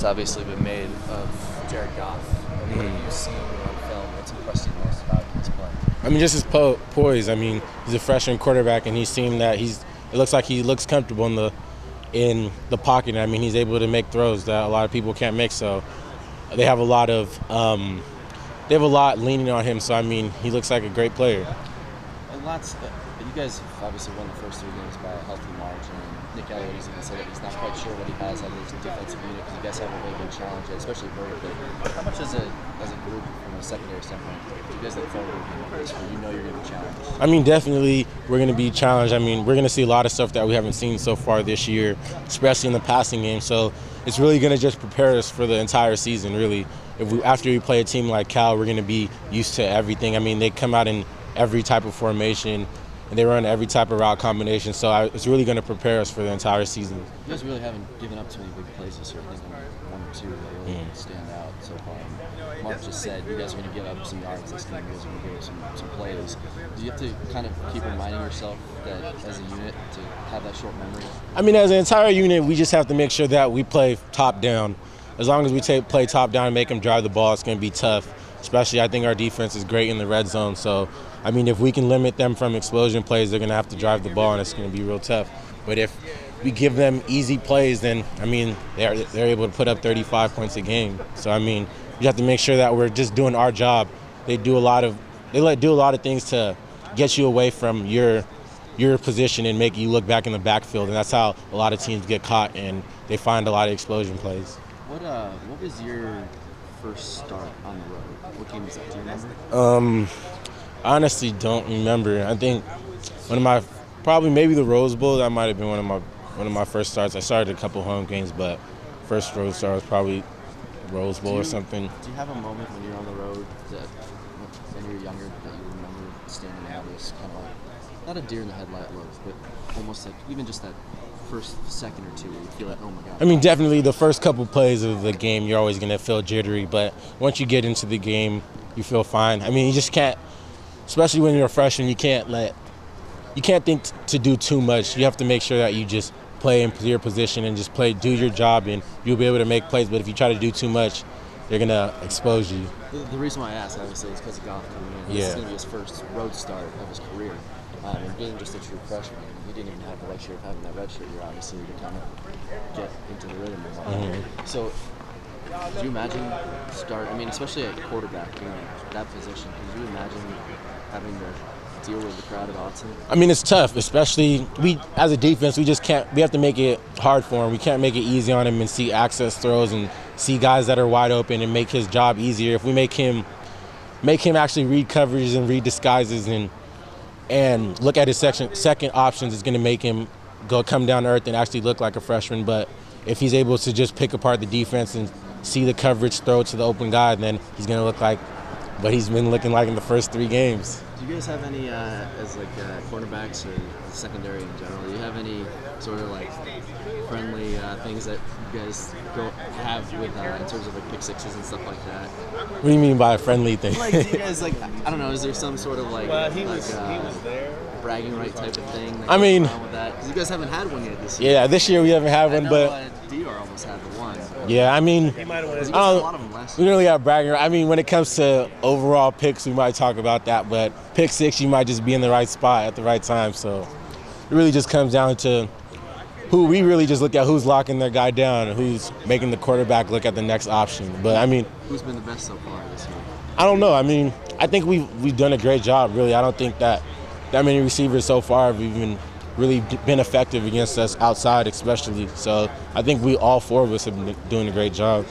that's obviously been made of Jared Goff. What have you seen on film? What's impressed you most about his play? I mean, just his poise. I mean, he's a freshman quarterback, and he's seen that it looks like he looks comfortable in the pocket. I mean, he's able to make throws that a lot of people can't make. So they have a lot leaning on him. So I mean, he looks like a great player. You guys have obviously won the first 3 games by a healthy margin. Nick Elliott is going to say that he's not quite sure what he has out of his defensive unit because you guys have a really big challenge, especially vertically. How much as a group from a secondary standpoint do you guys look forward to a game like this where you know you're going to be challenged? I mean, definitely we're going to be challenged. I mean, we're going to see a lot of stuff that we haven't seen so far this year, especially in the passing game. So it's really going to just prepare us for the entire season, really. After we play a team like Cal, we're going to be used to everything. I mean, they come out in every type of formation, and they run every type of route combination. So it's really going to prepare us for the entire season. You guys really haven't given up too many big plays this year. I think one or two that really stand out so far. Mark just said you guys are going to give up some yards this game. You guys are going to give up some plays. Do you have to kind of keep reminding yourself that as a unit to have that short memory? I mean, as an entire unit, we just have to make sure that we play top down. As long as we play top down and make them drive the ball, it's going to be tough. Especially, I think our defense is great in the red zone. So, I mean, if we can limit them from explosion plays, they're going to have to drive the ball, and it's going to be real tough. But if we give them easy plays, then, I mean, they're able to put up 35 points a game. So, I mean, you have to make sure that we're just doing our job. They do a lot of things to get you away from your position and make you look back in the backfield, and that's how a lot of teams get caught, and they find a lot of explosion plays. What was your first start on the road? What game was that? Do you remember? I honestly don't remember. I think maybe the Rose Bowl. That might have been one of my first starts. I started a couple home games, but first road start was probably Rose Bowl or something. Do you have a moment when you're on the road when you were younger that you remember standing out as kind of like not a deer in the headlight look, but almost like even just that first second or two where you feel like, oh my God. I mean, definitely the first couple plays of the game, you're always going to feel jittery, but once you get into the game, you feel fine. I mean, you just can't, especially when you're a freshman, you can't think to do too much. You have to make sure that you just play in your position and just do your job, and you'll be able to make plays. But if you try to do too much, they're going to expose you. The reason why I asked, obviously, is because of Goff coming in. This is going to be his first road start of his career. And being just a true freshman, he didn't even have the luxury of having that red shirt year, obviously, to kind of get into the rhythm of it. So, could you imagine especially at quarterback, being at that position, could you imagine having to deal with the crowd at Autzen? I mean, it's tough, especially as a defense, we have to make it hard for him. We can't make it easy on him and see access throws and see guys that are wide open and make his job easier. If we make him actually read coverages and read disguises and look at his second options, is going to make him come down to earth and actually look like a freshman. But if he's able to just pick apart the defense and see the coverage, throw it to the open guy, then he's going to look like what he's been looking like in the first 3 games. Do you guys have any, as cornerbacks or secondary in general, do you have any sort of like friendly things that you guys have with in terms of like pick sixes and stuff like that? What do you mean by a friendly thing? Like, do you guys I don't know, is there some sort of he was there. Bragging right type of thing? I mean, with that? Because you guys haven't had one yet this year. Yeah, this year we haven't had one, but DR almost had the one. Yeah, I mean, we don't really have bragging. I mean, when it comes to overall picks, we might talk about that, but pick six, you might just be in the right spot at the right time. So it really just comes down to we really just look at who's locking their guy down and who's making the quarterback look at the next option. But I mean, who's been the best so far this year? I don't know. I mean, I think we've done a great job. Really, I don't think that many receivers so far have even really been effective against us outside, especially. So I think all 4 of us have been doing a great job.